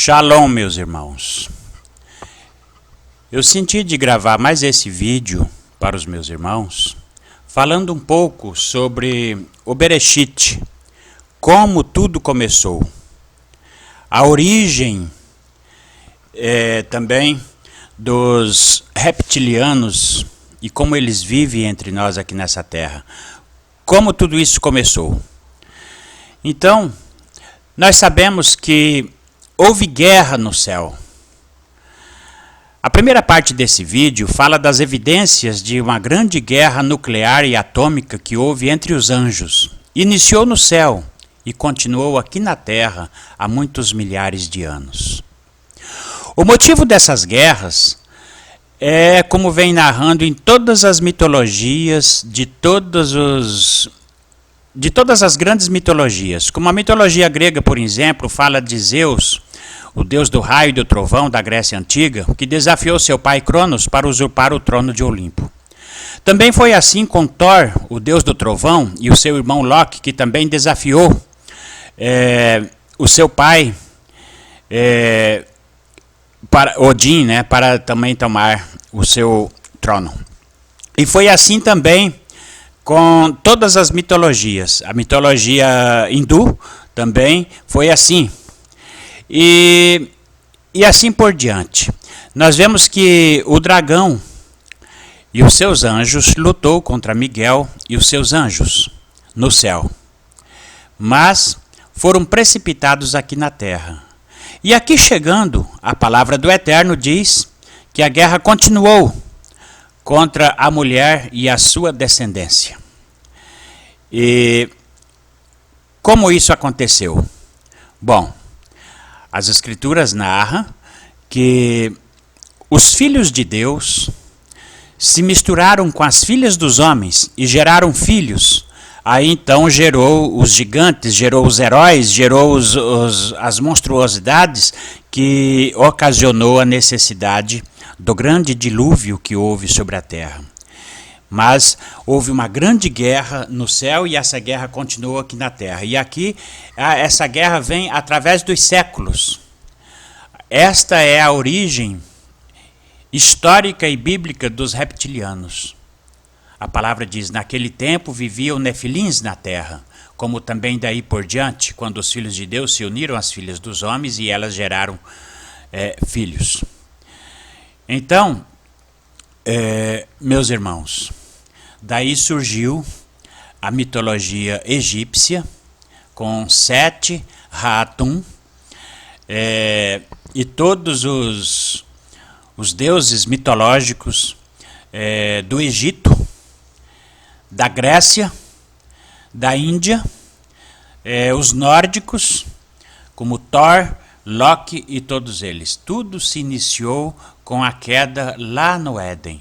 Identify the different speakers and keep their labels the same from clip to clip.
Speaker 1: Shalom, meus irmãos. Eu senti de gravar mais esse vídeo para os meus irmãos, falando um pouco sobre o Bereshit, como tudo começou, a origem também dos reptilianos e como eles vivem entre nós aqui nessa terra, como tudo isso começou. Então, nós sabemos que houve guerra no céu. A primeira parte desse vídeo fala das evidências de uma grande guerra nuclear e atômica que houve entre os anjos. Iniciou no céu e continuou aqui na terra há muitos milhares de anos. O motivo dessas guerras é como vem narrando em todas as mitologias de todas as grandes mitologias. Como a mitologia grega, por exemplo, fala de Zeus, o deus do raio e do trovão da Grécia Antiga, que desafiou seu pai Cronos para usurpar o trono de Olimpo. Também foi assim com Thor, o deus do trovão, e o seu irmão Loki, que também desafiou o seu pai para Odin, para também tomar o seu trono. E foi assim também com todas as mitologias. A mitologia hindu também foi assim. E assim por diante. Nós vemos que o dragão e os seus anjos lutou contra Miguel e os seus anjos no céu. Mas foram precipitados aqui na terra. E aqui chegando, a palavra do Eterno diz que a guerra continuou contra a mulher e a sua descendência. E como isso aconteceu? Bom, as Escrituras narram que os filhos de Deus se misturaram com as filhas dos homens e geraram filhos. Aí então gerou os gigantes, gerou os heróis, gerou as monstruosidades que ocasionou a necessidade do grande dilúvio que houve sobre a terra. Mas houve uma grande guerra no céu e essa guerra continuou aqui na terra. E aqui essa guerra vem através dos séculos. Esta é a origem histórica e bíblica dos reptilianos. A palavra diz, naquele tempo viviam nefilins na terra, como também daí por diante, quando os filhos de Deus se uniram às filhas dos homens e elas geraram filhos. Então, meus irmãos, daí surgiu a mitologia egípcia com Sete, Ra-Atum e todos os deuses mitológicos do Egito, da Grécia, da Índia, os nórdicos, como Thor, Loki e todos eles. Tudo se iniciou com a queda lá no Éden.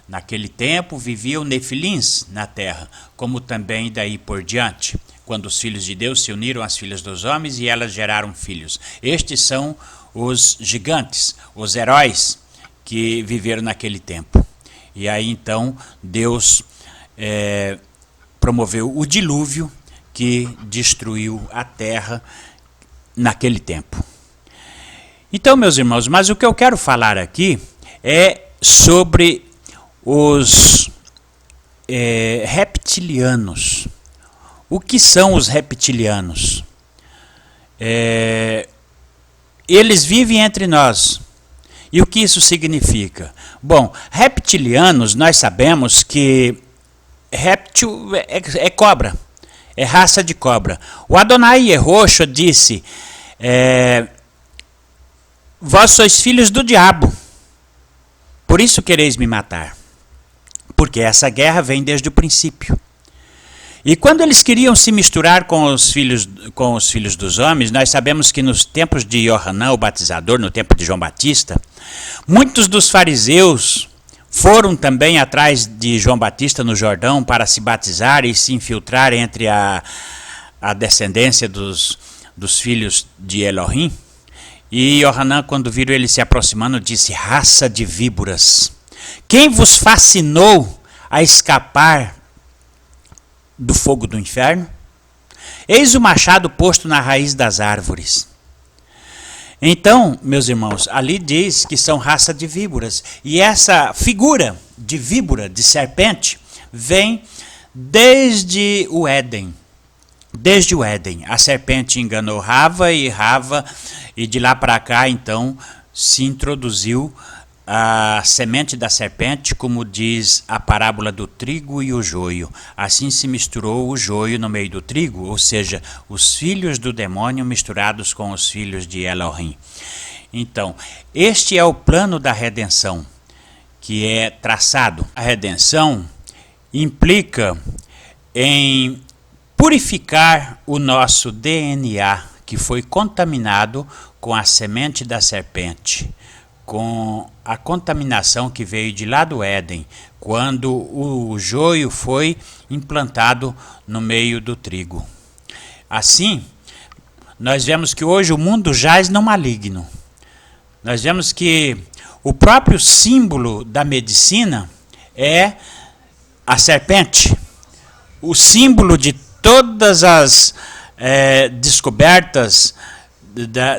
Speaker 1: Naquele tempo viviam nefilins na terra, como também daí por diante, quando os filhos de Deus se uniram às filhas dos homens e elas geraram filhos. Estes são os gigantes, os heróis que viveram naquele tempo. E aí então Deus promoveu o dilúvio que destruiu a terra naquele tempo. Então, meus irmãos, mas o que eu quero falar aqui é sobre os reptilianos. O que são os reptilianos? Eles vivem entre nós. E o que isso significa? Bom, reptilianos, nós sabemos que réptil é cobra, é raça de cobra. O Adonai Yehoshua disse, vós sois filhos do diabo, por isso quereis me matar. Porque essa guerra vem desde o princípio. E quando eles queriam se misturar com os filhos dos homens, nós sabemos que nos tempos de Yohanan, o batizador, no tempo de João Batista, muitos dos fariseus foram também atrás de João Batista no Jordão para se batizar e se infiltrar entre a descendência dos filhos de Elohim. E Yohanan, quando viram ele se aproximando, disse, raça de víboras, quem vos fascinou a escapar do fogo do inferno? Eis o machado posto na raiz das árvores. Então, meus irmãos, ali diz que são raça de víboras. E essa figura de víbora, de serpente, vem desde o Éden. Desde o Éden. A serpente enganou Rava, e de lá para cá, então, se introduziu a semente da serpente, como diz a parábola do trigo e o joio. Assim se misturou o joio no meio do trigo, ou seja, os filhos do demônio misturados com os filhos de Elohim. Então, este é o plano da redenção que é traçado. A redenção implica em purificar o nosso DNA, que foi contaminado com a semente da serpente, com a contaminação que veio de lá do Éden, quando o joio foi implantado no meio do trigo. Assim, nós vemos que hoje o mundo jaz no maligno. Nós vemos que o próprio símbolo da medicina é a serpente. O símbolo de todas as descobertas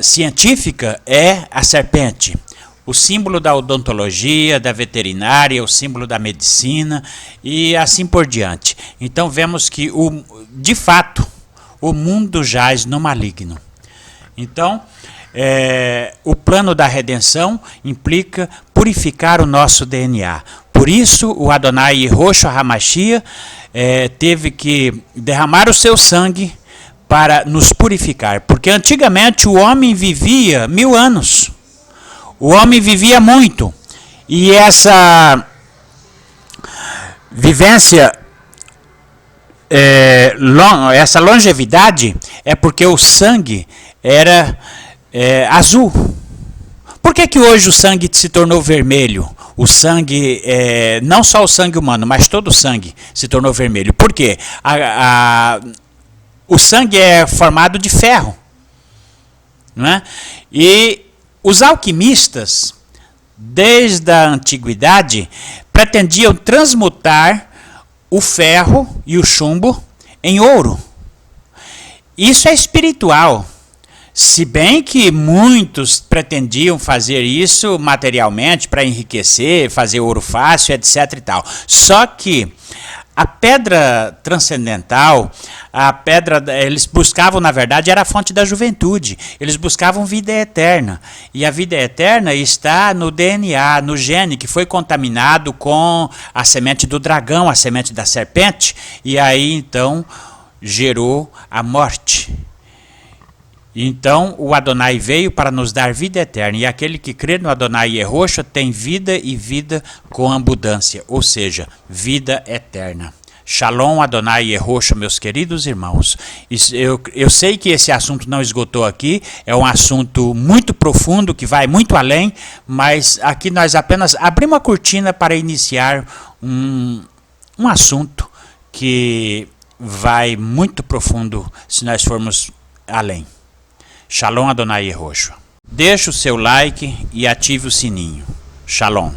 Speaker 1: científicas é a serpente. O símbolo da odontologia, da veterinária, o símbolo da medicina e assim por diante. Então vemos que, de fato, o mundo jaz no maligno. Então, o plano da redenção implica purificar o nosso DNA. Por isso, o Adonai Yehoshua HaMashiach teve que derramar o seu sangue para nos purificar. Porque antigamente o homem vivia 1000 anos. O homem vivia muito. E essa vivência, essa longevidade, é porque o sangue era azul. Por que hoje o sangue se tornou vermelho? O sangue, não só o sangue humano, mas todo o sangue se tornou vermelho. Por quê? O sangue é formado de ferro. Não é? E os alquimistas, desde a antiguidade, pretendiam transmutar o ferro e o chumbo em ouro. Isso é espiritual. Se bem que muitos pretendiam fazer isso materialmente para enriquecer, fazer ouro fácil, etc. e tal. Só que a pedra transcendental, eles buscavam, na verdade, era a fonte da juventude. Eles buscavam vida eterna. E a vida eterna está no DNA, no gene, que foi contaminado com a semente do dragão, a semente da serpente, e aí então gerou a morte. Então o Adonai veio para nos dar vida eterna, e aquele que crê no Adonai Yehoshua tem vida e vida com abundância, ou seja, vida eterna. Shalom Adonai Yehoshua, meus queridos irmãos. Eu sei que esse assunto não esgotou aqui, é um assunto muito profundo, que vai muito além, mas aqui nós apenas abrimos a cortina para iniciar um assunto que vai muito profundo se nós formos além. Shalom Adonai Yehoshua. Deixe o seu like e ative o sininho. Shalom.